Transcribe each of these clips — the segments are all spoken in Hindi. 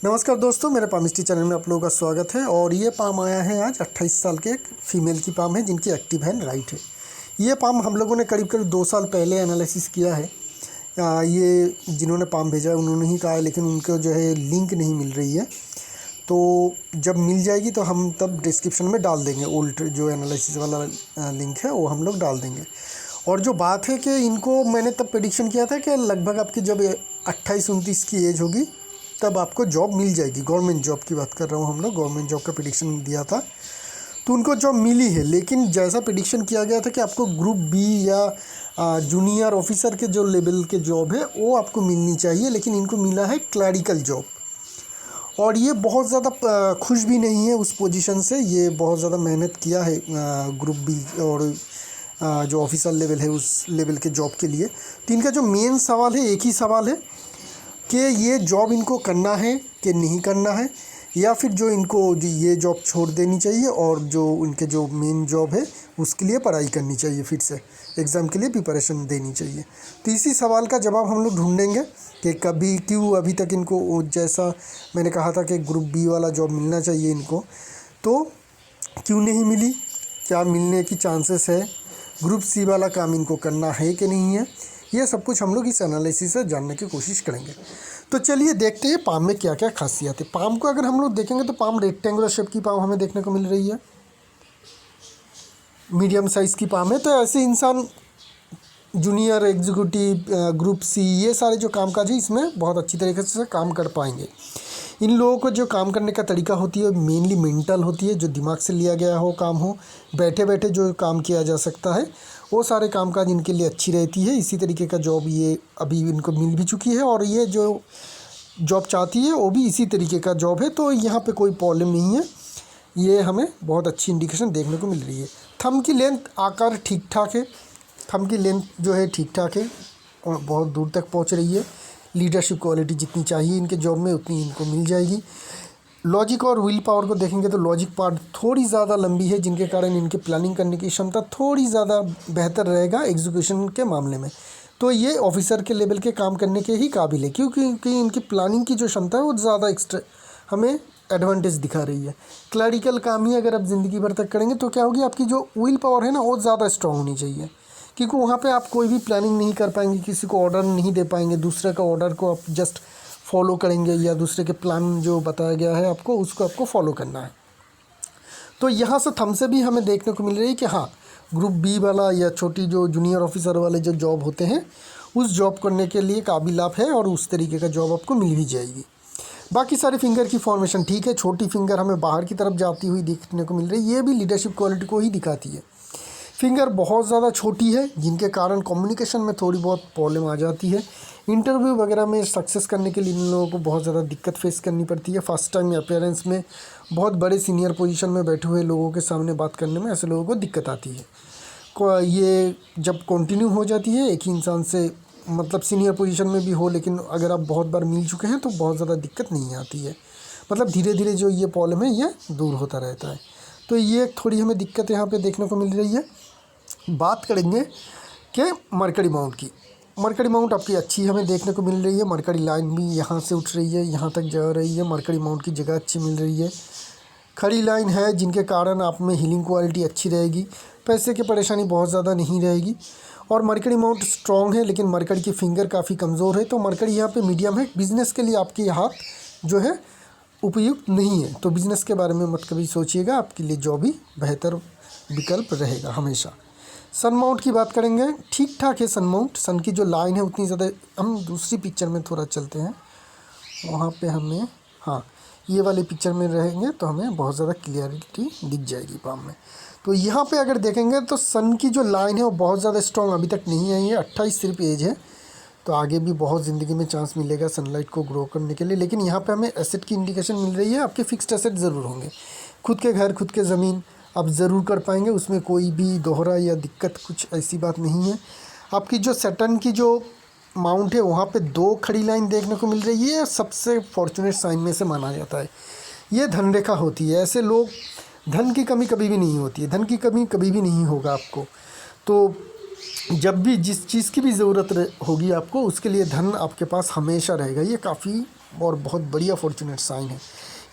नमस्कार दोस्तों, मेरे पामिस्ट्री चैनल में आप लोगों का स्वागत है। और ये पाम आया है आज 28 साल के एक फीमेल की पाम है जिनकी एक्टिव हैंड राइट है। ये पाम हम लोगों ने करीब 2 साल पहले एनालिसिस किया है। ये जिन्होंने पाम भेजा है उन्होंने ही कहा है, लेकिन उनको जो है लिंक नहीं मिल रही है। तो जब मिल जाएगी तो हम तब डिस्क्रिप्शन में डाल देंगे, ओल्ड जो एनालिसिस वाला लिंक है वो हम लोग डाल देंगे। और जो बात है कि इनको मैंने तब प्रेडिक्शन किया था कि लगभग आपकी जब 28-29 की एज होगी तब आपको जॉब मिल जाएगी। गवर्नमेंट जॉब की बात कर रहा हूँ, हम लोग गवर्नमेंट जॉब का प्रेडिक्शन दिया था तो उनको जॉब मिली है। लेकिन जैसा प्रेडिक्शन किया गया था कि आपको ग्रुप बी या जूनियर ऑफिसर के जो लेवल के जॉब है वो आपको मिलनी चाहिए, लेकिन इनको मिला है क्लैरिकल जॉब। और ये बहुत ज़्यादा खुश भी नहीं है उस पोजीशन से। ये बहुत ज़्यादा मेहनत किया है ग्रुप बी और जो ऑफिसर लेवल है उस लेवल के जॉब के लिए। तो इनका जो मेन सवाल है, एक ही सवाल है कि ये जॉब इनको करना है कि नहीं करना है, या फिर जो इनको ये जॉब छोड़ देनी चाहिए और जो उनके जो मेन जॉब है उसके लिए पढ़ाई करनी चाहिए, फिर से एग्ज़ाम के लिए प्रिपरेशन देनी चाहिए। तो इसी सवाल का जवाब हम लोग ढूंढेंगे कि कभी क्यों अभी तक इनको, जैसा मैंने कहा था कि ग्रुप बी वाला जॉब मिलना चाहिए इनको, तो क्यों नहीं मिली, क्या मिलने की चांसेस है, ग्रुप सी वाला काम इनको करना है कि नहीं है, ये सब कुछ हम लोग इस एनालिसिस से जानने की कोशिश करेंगे। तो चलिए देखते हैं पाम में क्या क्या खासियत है। पाम को अगर हम लोग देखेंगे तो पाम रेक्टेंगुलर शेप की पाम हमें देखने को मिल रही है, मीडियम साइज़ की पाम है। तो ऐसे इंसान जूनियर एग्जीक्यूटिव ग्रुप सी ये सारे जो कामकाज है इसमें बहुत अच्छी तरीके से काम कर पाएंगे। इन लोगों को जो काम करने का तरीका होती है मेनली मेंटल होती है, जो दिमाग से लिया गया हो काम हो, बैठे बैठे जो काम किया जा सकता है वो सारे कामकाज इनके लिए अच्छी रहती है। इसी तरीके का जॉब ये अभी इनको मिल भी चुकी है और ये जो जॉब चाहती है वो भी इसी तरीके का जॉब है। तो यहाँ पे कोई प्रॉब्लम नहीं है, ये हमें बहुत अच्छी इंडिकेशन देखने को मिल रही है। थंब की लेंथ आकार ठीक ठाक है, थंब की लेंथ जो है ठीक ठाक है और बहुत दूर तक पहुँच रही है। लीडरशिप क्वालिटी जितनी चाहिए इनके जॉब में उतनी इनको मिल जाएगी। लॉजिक और विल पावर को देखेंगे तो लॉजिक पार्ट थोड़ी ज़्यादा लंबी है, जिनके कारण इनके प्लानिंग करने की क्षमता थोड़ी ज़्यादा बेहतर रहेगा एग्जीक्यूशन के मामले में। तो ये ऑफिसर के लेवल के काम करने के ही काबिल है, क्योंकि इनकी प्लानिंग की जो क्षमता है वो ज़्यादा एक्स्ट्रा हमें एडवांटेज दिखा रही है। क्लैरिकल काम ही अगर आप ज़िंदगी भर तक करेंगे तो क्या होगी, आपकी जो विल पावर है ना वो ज़्यादा स्ट्रॉन्ग होनी चाहिए, क्योंकि वहाँ पे आप कोई भी प्लानिंग नहीं कर पाएंगे, किसी को ऑर्डर नहीं दे पाएंगे, दूसरे का ऑर्डर को आप जस्ट फॉलो करेंगे या दूसरे के प्लान जो बताया गया है आपको उसको आपको फॉलो करना है। तो यहाँ से थंब से भी हमें देखने को मिल रही है कि हाँ, ग्रुप बी वाला या छोटी जो जूनियर ऑफिसर वाले जो जॉब होते हैं उस जॉब करने के लिए काबिल आप है और उस तरीके का जॉब आपको मिल भी जाएगी। बाकी सारे फिंगर की फॉर्मेशन ठीक है, छोटी फिंगर हमें बाहर की तरफ जाती हुई देखने को मिल रही है, ये भी लीडरशिप क्वालिटी को ही दिखाती है। फिंगर बहुत ज़्यादा छोटी है जिनके कारण कम्युनिकेशन में थोड़ी बहुत प्रॉब्लम आ जाती है। इंटरव्यू वगैरह में सक्सेस करने के लिए इन लोगों को बहुत ज़्यादा दिक्कत फेस करनी पड़ती है। फर्स्ट टाइम अपीयरेंस में बहुत बड़े सीनियर पोजीशन में बैठे हुए लोगों के सामने बात करने में ऐसे लोगों को दिक्कत आती है। ये जब कंटिन्यू हो जाती है एक ही इंसान से, मतलब सीनियर पोजीशन में भी हो, लेकिन अगर आप बहुत बार मिल चुके हैं तो बहुत ज़्यादा दिक्कत नहीं आती है, मतलब धीरे धीरे जो ये प्रॉब्लम है ये दूर होता रहता है। तो ये थोड़ी हमें दिक्कत यहाँ पे देखने को मिल रही है। बात करेंगे कि मरकरी माउंट की। मरकरी माउंट आपकी अच्छी हमें देखने को मिल रही है, मरकरी लाइन भी यहाँ से उठ रही है, यहाँ तक जा रही है, मरकरी माउंट की जगह अच्छी मिल रही है। खड़ी लाइन है जिनके कारण आप में हीलिंग क्वालिटी अच्छी रहेगी, पैसे की परेशानी बहुत ज़्यादा नहीं रहेगी। और मरकरी माउंट स्ट्रॉन्ग है लेकिन मरकरी की फिंगर काफ़ी कमज़ोर है, तो मरकरी यहाँ पे मीडियम है। बिज़नेस के लिए आपके हाथ जो है उपयुक्त नहीं है, तो बिज़नेस के बारे में मत कभी सोचिएगा, आपके लिए जॉब ही बेहतर विकल्प रहेगा हमेशा। सन माउंट की बात करेंगे, ठीक ठाक है सन माउंट। सन की जो लाइन है उतनी ज़्यादा, हम दूसरी पिक्चर में थोड़ा चलते हैं, वहाँ पे हमें, हाँ ये वाले पिक्चर में रहेंगे तो हमें बहुत ज़्यादा क्लियरिटी दिख जाएगी पाम में। तो यहाँ पे अगर देखेंगे तो सन की जो लाइन है वो बहुत ज़्यादा स्ट्रॉन्ग अभी तक नहीं आई है। 28 सिर्फ एज है, तो आगे भी बहुत ज़िंदगी में चांस मिलेगा सनलाइट को ग्रो करने के लिए। लेकिन यहाँ पे हमें एसेट की इंडिकेशन मिल रही है, आपके फिक्स्ड एसेट ज़रूर होंगे, खुद के घर खुद के ज़मीन आप ज़रूर कर पाएंगे, उसमें कोई भी दोहरा या दिक्कत कुछ ऐसी बात नहीं है। आपकी जो सैटर्न की जो माउंट है वहाँ पे 2 खड़ी लाइन देखने को मिल रही है, सबसे फॉर्चुनेट साइन में से माना जाता है। ये धन रेखा होती है, ऐसे लोग, धन की कमी कभी भी नहीं होती है, धन की कमी कभी भी नहीं होगा आपको। तो जब भी जिस चीज़ की भी ज़रूरत होगी आपको, उसके लिए धन आपके पास हमेशा रहेगा। ये काफ़ी और बहुत बढ़िया फॉर्चुनेट साइन है।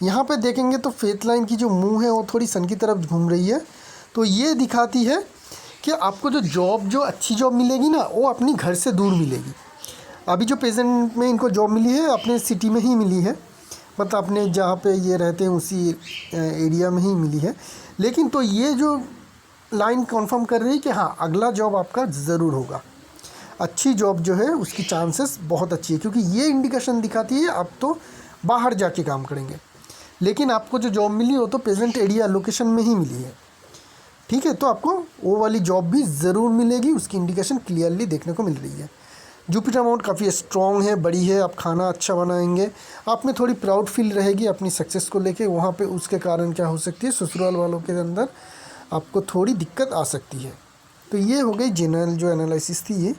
यहाँ पे देखेंगे तो फेथ लाइन की जो मुंह है वो थोड़ी सन की तरफ घूम रही है, तो ये दिखाती है कि आपको जो अच्छी जॉब मिलेगी ना वो अपनी घर से दूर मिलेगी। अभी जो प्रेजेंट में इनको जॉब मिली है अपने सिटी में ही मिली है, मतलब अपने जहाँ पे ये रहते हैं उसी एरिया में ही मिली है। लेकिन तो ये जो लाइन कंफर्म कर रही है कि हाँ अगला जॉब आपका ज़रूर होगा, अच्छी जॉब जो है उसकी चांसेस बहुत अच्छी है, क्योंकि ये इंडिकेशन दिखाती है आप तो बाहर जाके काम करेंगे, लेकिन आपको जो जॉब मिली वो तो प्रेजेंट एरिया लोकेशन में ही मिली है। ठीक है, तो आपको वो वाली जॉब भी ज़रूर मिलेगी, उसकी इंडिकेशन क्लियरली देखने को मिल रही है। जुपिटर माउंट काफ़ी स्ट्रॉन्ग है, बड़ी है, आप खाना अच्छा बनाएंगे, आप में थोड़ी प्राउड फील रहेगी अपनी सक्सेस को लेके। वहाँ पे उसके कारण क्या हो सकती है, ससुराल वालों के अंदर आपको थोड़ी दिक्कत आ सकती है। तो ये हो गई जनरल जो एनालिसिस थी ये।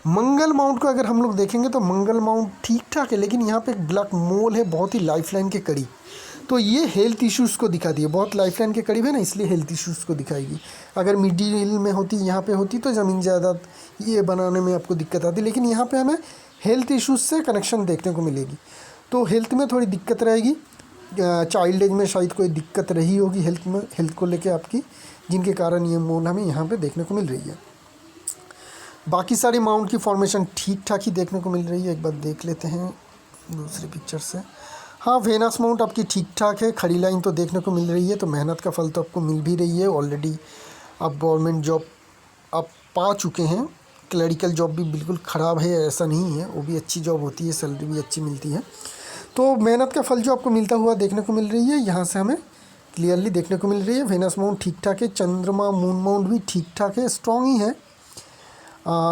मंगल माउंट को अगर हम लोग देखेंगे तो मंगल माउंट ठीक ठाक है, लेकिन यहाँ पे एक ब्लैक मोल है बहुत ही लाइफलाइन के करीब, तो ये हेल्थ इश्यूज़ को दिखाती है। बहुत लाइफलाइन के करीब है ना, इसलिए हेल्थ इश्यूज़ को दिखाएगी। अगर मिडिल में होती, यहाँ पे होती, तो ज़मीन जायदाद ये बनाने में आपको दिक्कत आती, लेकिन यहाँ पे हमें हेल्थ इश्यूज़ से कनेक्शन देखने को मिलेगी। तो हेल्थ में थोड़ी दिक्कत रहेगी, चाइल्ड एज में शायद कोई दिक्कत रही होगी हेल्थ को लेके आपकी, जिनके कारण ये मोल हमें यहाँ पे देखने को मिल रही है। बाकी सारी माउंट की फॉर्मेशन ठीक ठाक ही देखने को मिल रही है। एक बार देख लेते हैं दूसरी पिक्चर से। हाँ, वेनस माउंट आपकी ठीक ठाक है, खड़ी लाइन तो देखने को मिल रही है, तो मेहनत का फल तो आपको मिल भी रही है। ऑलरेडी आप गवर्नमेंट जॉब आप पा चुके हैं। क्लरिकल जॉब भी बिल्कुल ख़राब है ऐसा नहीं है, वो भी अच्छी जॉब होती है, सैलरी भी अच्छी मिलती है। तो मेहनत का फल जो आपको मिलता हुआ देखने को मिल रही है, यहाँ से हमें क्लियरली देखने को मिल रही है। वेनस माउंट ठीक ठाक है, चंद्रमा मून माउंट भी ठीक ठाक है, स्ट्रॉन्ग ही है।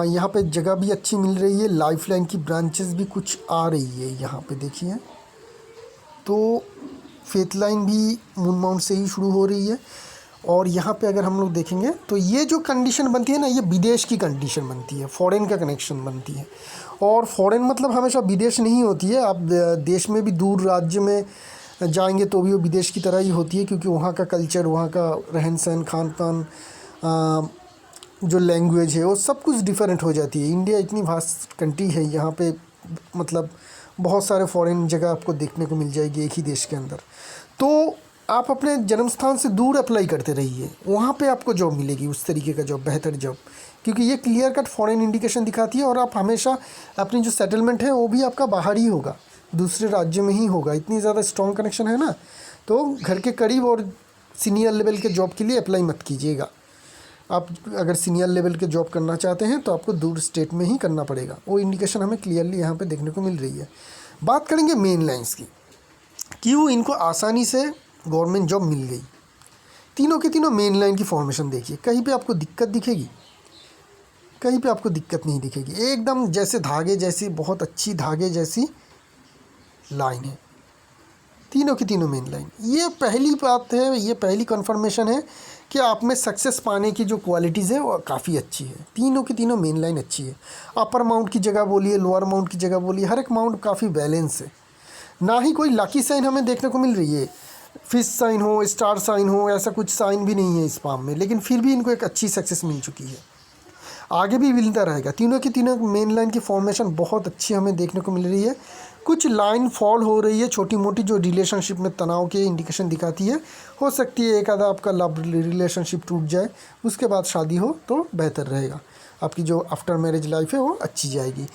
यहाँ पे जगह भी अच्छी मिल रही है, लाइफ लाइन की ब्रांचेस भी कुछ आ रही है यहाँ पे देखिए। तो फेथ लाइन भी मून माउंट से ही शुरू हो रही है। और यहाँ पे अगर हम लोग देखेंगे तो ये जो कंडीशन बनती है ना, ये विदेश की कंडीशन बनती है, फॉरेन का कनेक्शन बनती है। और फॉरेन मतलब हमेशा विदेश नहीं होती है, आप देश में भी दूर राज्य में जाएंगे तो भी वो विदेश की तरह ही होती है, क्योंकि वहाँ का कल्चर, वहाँ का रहन सहन, खान पान, जो लैंग्वेज है वो सब कुछ डिफरेंट हो जाती है। इंडिया इतनी वास्ट कंट्री है, यहाँ पे मतलब बहुत सारे फॉरेन जगह आपको देखने को मिल जाएगी एक ही देश के अंदर। तो आप अपने जन्म स्थान से दूर अप्लाई करते रहिए, वहाँ पे आपको जॉब मिलेगी, उस तरीके का जॉब, बेहतर जॉब, क्योंकि ये क्लियर कट फॉरेन इंडिकेशन दिखाती है। और आप हमेशा अपनी जो सेटलमेंट है वो भी आपका बाहर ही होगा, दूसरे राज्य में ही होगा। इतनी ज़्यादा स्ट्रॉन्ग कनेक्शन है ना, तो घर के करीब और सीनियर लेवल के जॉब के लिए अप्लाई मत कीजिएगा। आप अगर सीनियर लेवल के जॉब करना चाहते हैं तो आपको दूर स्टेट में ही करना पड़ेगा, वो इंडिकेशन हमें क्लियरली यहाँ पे देखने को मिल रही है। बात करेंगे मेन लाइंस की, क्यों इनको आसानी से गवर्नमेंट जॉब मिल गई। तीनों के तीनों मेन लाइन की फॉर्मेशन देखिए, कहीं पे आपको दिक्कत दिखेगी, कहीं पे आपको दिक्कत नहीं दिखेगी, एकदम जैसे धागे जैसी, बहुत अच्छी धागे जैसी लाइन है तीनों की तीनों मेन लाइन। ये पहली बात है, ये पहली कन्फर्मेशन है कि आप में सक्सेस पाने की जो क्वालिटीज़ है वो काफ़ी अच्छी है। तीनों की तीनों मेन लाइन अच्छी है। अपर माउंट की जगह बोलिए, लोअर माउंट की जगह बोलिए, हर एक माउंट काफ़ी बैलेंस है। ना ही कोई लकी साइन हमें देखने को मिल रही है, फिश साइन हो, स्टार साइन हो, ऐसा कुछ साइन भी नहीं है इस पाम में, लेकिन फिर भी इनको एक अच्छी सक्सेस मिल चुकी है, आगे भी मिलता रहेगा। तीनों की तीनों मेन लाइन की फॉर्मेशन बहुत अच्छी हमें देखने को मिल रही है। कुछ लाइन फॉल हो रही है छोटी मोटी, जो रिलेशनशिप में तनाव के इंडिकेशन दिखाती है। हो सकती है एक आधा आपका लव रिलेशनशिप टूट जाए, उसके बाद शादी हो तो बेहतर रहेगा, आपकी जो आफ्टर मैरिज लाइफ है वो अच्छी जाएगी।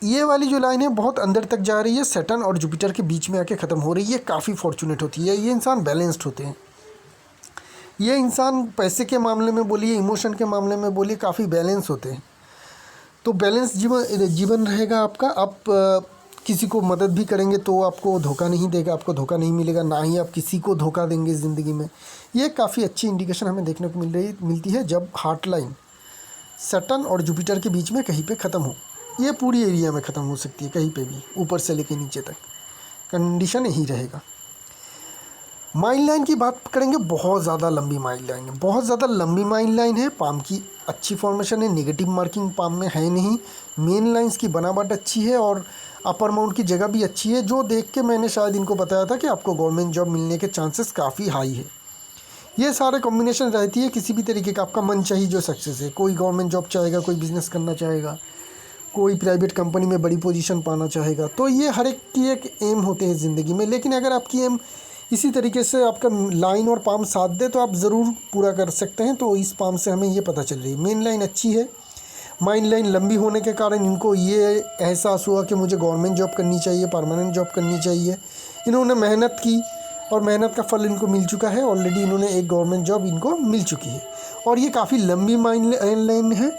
ये वाली जो लाइन है बहुत अंदर तक जा रही है, सैटर्न और जुपिटर के बीच में आके ख़त्म हो रही है, काफ़ी फॉर्चुनेट होती है। ये इंसान बैलेंस्ड होते हैं, ये इंसान पैसे के मामले में बोलिए, इमोशन के मामले में बोलिए, काफ़ी बैलेंस होते हैं। तो बैलेंस जीवन रहेगा आपका। आप किसी को मदद भी करेंगे तो आपको धोखा नहीं देगा, आपको धोखा नहीं मिलेगा, ना ही आप किसी को धोखा देंगे ज़िंदगी में। ये काफ़ी अच्छी इंडिकेशन हमें देखने को मिलती है जब हार्ट लाइन सैटर्न और जुपिटर के बीच में कहीं पे ख़त्म हो। ये पूरी एरिया में ख़त्म हो सकती है, कहीं पे भी, ऊपर से लेकर नीचे तक कंडीशन यही रहेगा। माइल लाइन की बात करेंगे, बहुत ज़्यादा लंबी माइल लाइन है, बहुत ज़्यादा लंबी माइल लाइन है। पाम की अच्छी फॉर्मेशन है, नेगेटिव मार्किंग पाम में है नहीं। मेन लाइंस की बनावट अच्छी है और अपर माउंट की जगह भी अच्छी है, जो देख के मैंने शायद इनको बताया था कि आपको गवर्नमेंट जॉब मिलने के चांसेस काफ़ी हाई है। ये सारे कॉम्बिनेशन रहती है, किसी भी तरीके का आपका मन चाहिए जो सक्सेस है। कोई गवर्नमेंट जॉब चाहेगा, कोई बिज़नेस करना चाहेगा, कोई प्राइवेट कंपनी में बड़ी पोजीशन पाना चाहेगा। तो ये हर एक की एक एम होते हैं ज़िंदगी में, लेकिन अगर आपकी एम इसी तरीके से आपका लाइन और पाम साथ दे तो आप ज़रूर पूरा कर सकते हैं। तो इस पाम से हमें ये पता चल रही है मेन लाइन अच्छी है। माइंड लाइन लंबी होने के कारण इनको ये एहसास हुआ कि मुझे गवर्नमेंट जॉब करनी चाहिए, परमानेंट जॉब करनी चाहिए। इन्होंने मेहनत की और मेहनत का फल इनको मिल चुका है। ऑलरेडी इन्होंने एक गवर्नमेंट जॉब इनको मिल चुकी है और ये काफ़ी लंबी माइंड लाइन है।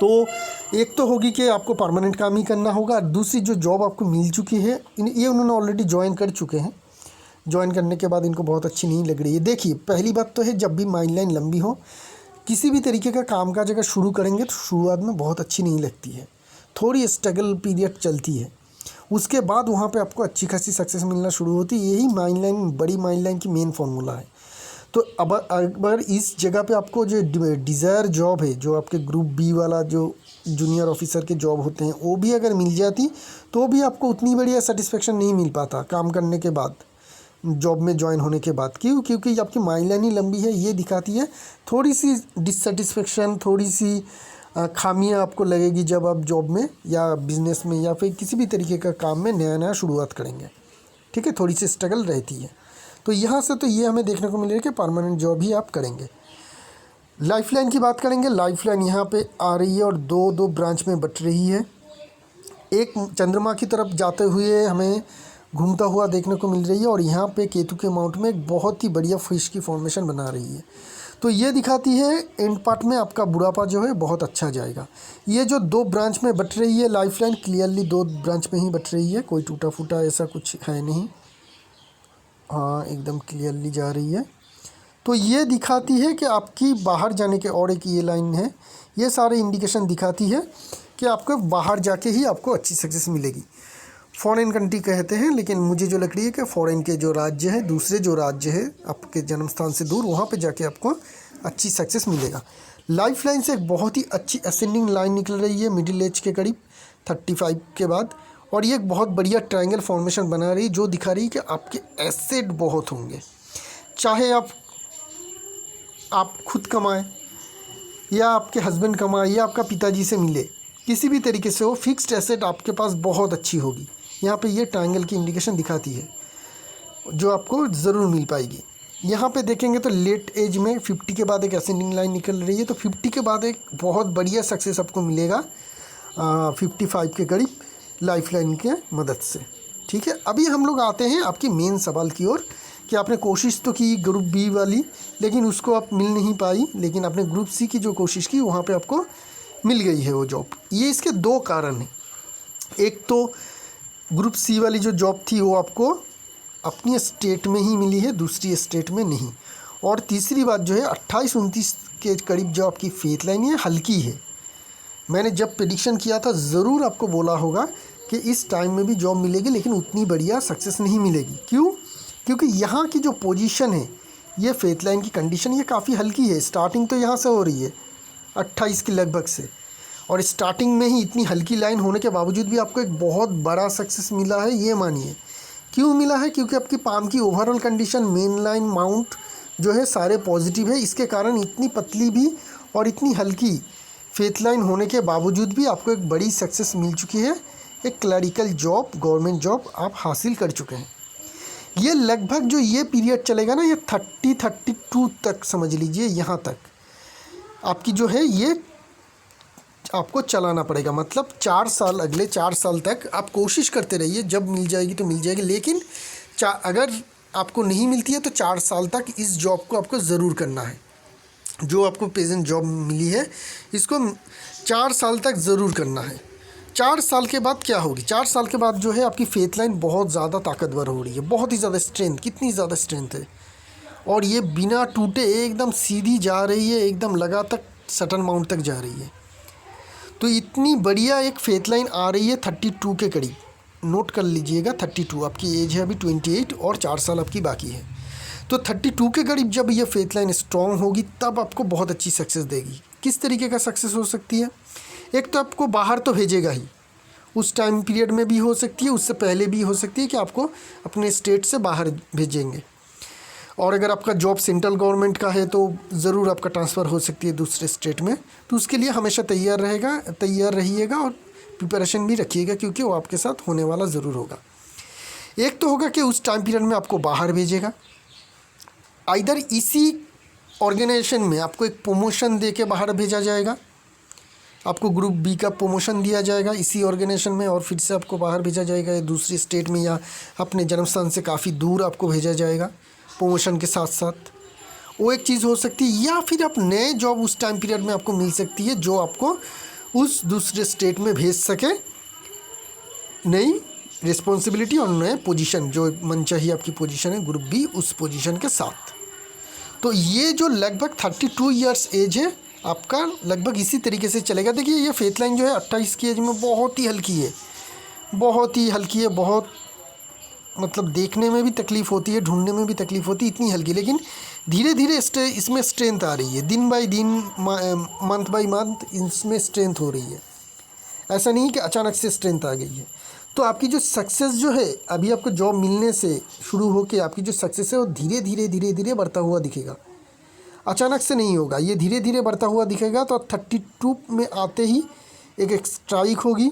तो एक तो होगी कि आपको परमानेंट काम ही करना होगा, दूसरी जो जॉब आपको मिल चुकी है ये उन्होंने ऑलरेडी ज्वाइन कर चुके हैं। ज्वाइन करने के बाद इनको बहुत अच्छी नहीं लग रही है। देखिए पहली बात तो है, जब भी माइंड लाइन लंबी हो, किसी भी तरीके का कामकाज अगर शुरू करेंगे तो शुरुआत में बहुत अच्छी नहीं लगती है, थोड़ी स्ट्रगल पीरियड चलती है। उसके बाद वहाँ पे आपको अच्छी खासी सक्सेस मिलना शुरू होती है। यही माइंड लाइन, बड़ी माइंड लाइन की मेन फार्मूला है। तो अब अगर इस जगह पे आपको जो डिज़ायर जॉब है, जो आपके ग्रुप बी वाला जो जूनियर ऑफिसर के जॉब होते हैं, वो भी अगर मिल जाती तो भी आपको उतनी बढ़िया सेटिस्फेक्शन नहीं मिल पाता काम करने के बाद, जॉब में ज्वाइन होने के बाद। क्योंकि आपकी माइंड लाइन ही लंबी है। ये दिखाती है थोड़ी सी डिससेटिस्फेक्शन, थोड़ी सी खामियां आपको लगेगी जब आप जॉब में या बिज़नेस में या फिर किसी भी तरीके का काम में नया नया शुरुआत करेंगे। ठीक है, थोड़ी सी स्ट्रगल रहती है। तो यहाँ से तो ये हमें देखने को मिलेगा कि परमानेंट जॉब ही आप करेंगे। लाइफलाइन की बात करेंगे। लाइफलाइन यहाँ पे आ रही है और दो ब्रांच में बट रही है। एक चंद्रमा की तरफ जाते हुए हमें घूमता हुआ देखने को मिल रही है और यहाँ पे केतु के माउंट में एक बहुत ही बढ़िया फिश की फॉर्मेशन बना रही है। तो ये दिखाती है एंड पार्ट में आपका बुढ़ापा जो है बहुत अच्छा जाएगा। ये जो दो ब्रांच में बट रही है लाइफलाइन, क्लियरली दो ब्रांच में ही बट रही है, कोई टूटा फूटा ऐसा कुछ है नहीं। हाँ, एकदम क्लियरली जा रही है। तो ये दिखाती है कि आपकी बाहर जाने के, और एक ये लाइन है, ये सारे इंडिकेशन दिखाती है कि आपको बाहर जाके ही आपको अच्छी सक्सेस मिलेगी। फॉरेन कंट्री कहते हैं, लेकिन मुझे जो लग रही है कि फॉरेन के जो राज्य हैं, दूसरे जो राज्य है आपके जन्म स्थान से दूर, वहाँ पे जाके आपको अच्छी सक्सेस मिलेगा। लाइफ लाइन से एक बहुत ही अच्छी असेंडिंग लाइन निकल रही है मिडिल एज के करीब 35 के बाद, और ये एक बहुत बढ़िया ट्रायंगल फॉर्मेशन बना रही है जो दिखा रही है कि आपके एसेट बहुत होंगे। चाहे आप खुद कमाएं या आपके हस्बैंड कमाए या आपका पिताजी से मिले, किसी भी तरीके से हो, फिक्स्ड एसेट आपके पास बहुत अच्छी होगी। यहाँ पे ये ट्रायंगल की इंडिकेशन दिखाती है जो आपको ज़रूर मिल पाएगी। यहाँ पे देखेंगे तो लेट एज में 50 के बाद एक असेंडिंग लाइन निकल रही है, तो 50 के बाद एक बहुत बढ़िया सक्सेस आपको मिलेगा 55 के करीब लाइफ लाइन के मदद से। ठीक है, अभी हम लोग आते हैं आपकी मेन सवाल की ओर कि आपने कोशिश तो की ग्रुप बी वाली, लेकिन उसको आप मिल नहीं पाई, लेकिन आपने ग्रुप सी की जो कोशिश की वहाँ पे आपको मिल गई है वो जॉब। ये इसके दो कारण हैं। एक तो ग्रुप सी वाली जो जॉब थी वो आपको अपनी स्टेट में ही मिली है, दूसरी स्टेट में नहीं। और तीसरी बात जो है 28-29 के करीब जो आपकी फेथ लाइन है हल्की है। मैंने जब प्रेडिक्शन किया था ज़रूर आपको बोला होगा कि इस टाइम में भी जॉब मिलेगी, लेकिन उतनी बढ़िया सक्सेस नहीं मिलेगी। क्यों? क्योंकि यहाँ की जो पोजीशन है, ये फेथ लाइन की कंडीशन ये काफ़ी हल्की है। स्टार्टिंग तो यहाँ से हो रही है 28 के लगभग से, और स्टार्टिंग में ही इतनी हल्की लाइन होने के बावजूद भी आपको एक बहुत बड़ा सक्सेस मिला है, ये मानिए। क्यों मिला है? क्योंकि आपकी पाम की overall condition, main line, mount जो है सारे पॉजिटिव है। इसके कारण इतनी पतली भी और इतनी हल्की फेथ लाइन होने के बावजूद भी आपको एक बड़ी सक्सेस मिल चुकी है। एक क्लरिकल जॉब, गवर्नमेंट जॉब आप हासिल कर चुके हैं। ये लगभग जो ये पीरियड चलेगा ना, ये 32 तक समझ लीजिए, यहाँ तक आपकी जो है ये आपको चलाना पड़ेगा। मतलब 4 साल, अगले 4 साल तक आप कोशिश करते रहिए, जब मिल जाएगी तो मिल जाएगी। लेकिन अगर आपको नहीं मिलती है तो 4 साल तक इस जॉब को आपको ज़रूर करना है। जो आपको प्रेजेंट जॉब मिली है इसको 4 साल तक ज़रूर करना है। 4 साल के बाद क्या होगी? 4 साल के बाद जो है आपकी फेथ लाइन बहुत ज़्यादा ताकतवर हो रही है, बहुत ही ज़्यादा स्ट्रेंथ। कितनी ज़्यादा स्ट्रेंथ है, और ये बिना टूटे एकदम सीधी जा रही है, एकदम लगातार सटन माउंट तक जा रही है। तो इतनी बढ़िया एक फेथ लाइन आ रही है 32 के करीब। नोट कर लीजिएगा 32, आपकी एज है अभी 28 और 4 साल आपकी बाकी है। तो 32 के करीब जब ये फेथ लाइन स्ट्रॉन्ग होगी तब आपको बहुत अच्छी सक्सेस देगी। किस तरीके का सक्सेस हो सकती है? एक तो आपको बाहर तो भेजेगा ही, उस टाइम पीरियड में भी हो सकती है, उससे पहले भी हो सकती है कि आपको अपने स्टेट से बाहर भेजेंगे। और अगर आपका जॉब सेंट्रल गवर्नमेंट का है तो ज़रूर आपका ट्रांसफ़र हो सकती है दूसरे स्टेट में। तो उसके लिए हमेशा तैयार रहिएगा और प्रिपरेशन भी रखिएगा, क्योंकि वो आपके साथ होने वाला ज़रूर होगा। एक तो होगा कि उस टाइम पीरियड में आपको बाहर भेजेगा, आइदर इसी ऑर्गेनाइजेशन में आपको एक प्रमोशन दे के बाहर भेजा जाएगा, आपको ग्रुप बी का प्रमोशन दिया जाएगा इसी ऑर्गेनाइजेशन में, और फिर से आपको बाहर भेजा जाएगा या दूसरी स्टेट में या अपने जन्म स्थान से काफ़ी दूर आपको भेजा जाएगा प्रमोशन के साथ साथ। वो एक चीज़ हो सकती है, या फिर आप नए जॉब उस टाइम पीरियड में आपको मिल सकती है जो आपको उस दूसरे स्टेट में भेज सके, नई रिस्पॉन्सिबिलिटी और नए पोजीशन, जो मनचाही आपकी पोजीशन है ग्रुप बी, उस पोजीशन के साथ। तो ये जो लगभग 32 ईयर्स एज है आपका, लगभग इसी तरीके से चलेगा। देखिए ये फेथ लाइन जो है 28 की एज में बहुत ही हल्की है, बहुत ही हल्की है, बहुत मतलब देखने में भी तकलीफ़ होती है, ढूंढने में भी तकलीफ़ होती है, इतनी हल्की, लेकिन धीरे धीरे इसमें स्ट्रेंथ आ रही है, दिन बाय दिन, मंथ बाय मंथ इसमें स्ट्रेंथ हो रही है। ऐसा नहीं कि अचानक से स्ट्रेंथ आ गई है। तो आपकी जो सक्सेस जो है, अभी आपको जॉब मिलने से शुरू होकर आपकी जो सक्सेस है वो धीरे धीरे धीरे धीरे बढ़ता हुआ दिखेगा, अचानक से नहीं होगा, ये धीरे धीरे बढ़ता हुआ दिखेगा। तो 32 में आते ही एक स्ट्राइक होगी,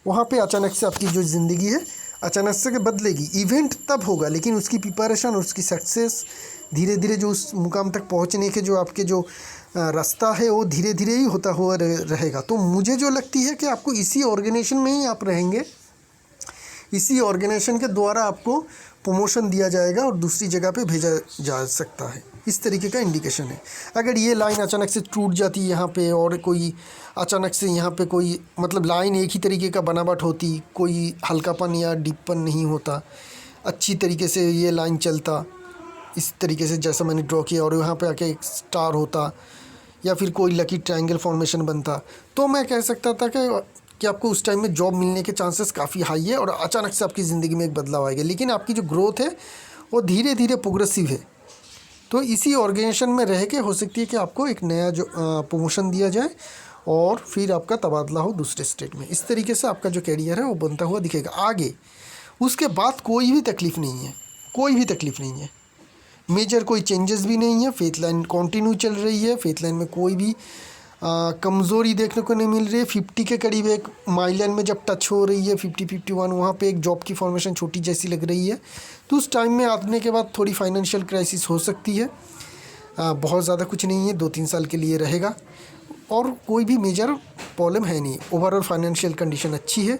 वहाँ पे अचानक से आपकी जो ज़िंदगी है अचानक से बदलेगी। इवेंट तब होगा, लेकिन उसकी प्रिपरेशन और उसकी सक्सेस धीरे धीरे जो उस मुकाम तक पहुँचने के जो आपके जो रास्ता है वो धीरे धीरे ही होता हुआ रहेगा। तो मुझे जो लगती है कि आपको इसी ऑर्गेनाइजेशन में ही आप रहेंगे, इसी ऑर्गेनाइजेशन के द्वारा आपको प्रमोशन दिया जाएगा और दूसरी जगह पे भेजा जा सकता है, इस तरीके का इंडिकेशन है। अगर ये लाइन अचानक से टूट जाती है यहाँ पे, और कोई अचानक से यहाँ पे कोई मतलब लाइन एक ही तरीके का बनावट होती, कोई हल्कापन या डीपपन नहीं होता, अच्छी तरीके से ये लाइन चलता इस तरीके से जैसा मैंने ड्रॉ किया, और यहाँ पे आके एक स्टार होता या फिर कोई लकी ट्रायंगल फॉर्मेशन बनता, तो मैं कह सकता था कि आपको उस टाइम में जॉब मिलने के चांसेस काफ़ी हाई है और अचानक से आपकी ज़िंदगी में एक बदलाव आएगा। लेकिन आपकी जो ग्रोथ है वो धीरे धीरे प्रोग्रेसिव है। तो इसी ऑर्गेनाइजेशन में रह के हो सकती है कि आपको एक नया जो प्रमोशन दिया जाए और फिर आपका तबादला हो दूसरे स्टेट में। इस तरीके से आपका जो कैरियर है वो बनता हुआ दिखेगा आगे। उसके बाद कोई भी तकलीफ़ नहीं है, कोई भी तकलीफ़ नहीं है, मेजर कोई चेंजेस भी नहीं है। फेथ लाइन कंटिन्यू चल रही है, फेथ लाइन में कोई भी कमज़ोरी देखने को नहीं मिल रही है। 50 के करीब एक माइल लाइन में जब टच हो रही है 50-51, वहाँ पे एक जॉब की फॉर्मेशन छोटी जैसी लग रही है। तो उस टाइम में आने के बाद थोड़ी फाइनेंशियल क्राइसिस हो सकती है, बहुत ज़्यादा कुछ नहीं है, 2-3 साल के लिए रहेगा और कोई भी मेजर प्रॉब्लम है नहीं। ओवरऑल फाइनेंशियल कंडीशन अच्छी है।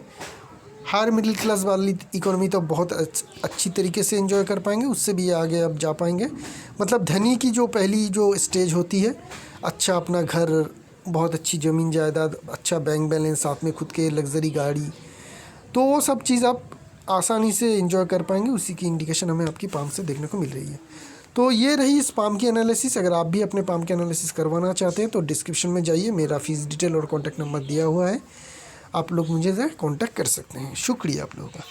हायर मिडिल क्लास वाली इकोनॉमी तो बहुत अच्छी तरीके से एंजॉय कर पाएंगे, उससे भी आगे अब जा पाएंगे। मतलब धनी की जो पहली जो स्टेज होती है, अच्छा अपना घर, बहुत अच्छी ज़मीन जायदाद, अच्छा बैंक बैलेंस, साथ में खुद के लग्जरी गाड़ी, तो वो सब चीज़ आप आसानी से एंजॉय कर पाएंगे। उसी की इंडिकेशन हमें आपकी पाम से देखने को मिल रही है। तो ये रही इस पाम की एनालिसिस। अगर आप भी अपने पाम की एनालिसिस करवाना चाहते हैं तो डिस्क्रिप्शन में जाइए, मेरा फीस डिटेल और कॉन्टैक्ट नंबर दिया हुआ है, आप लोग मुझे कांटेक्ट कर सकते हैं। शुक्रिया आप लोगों का।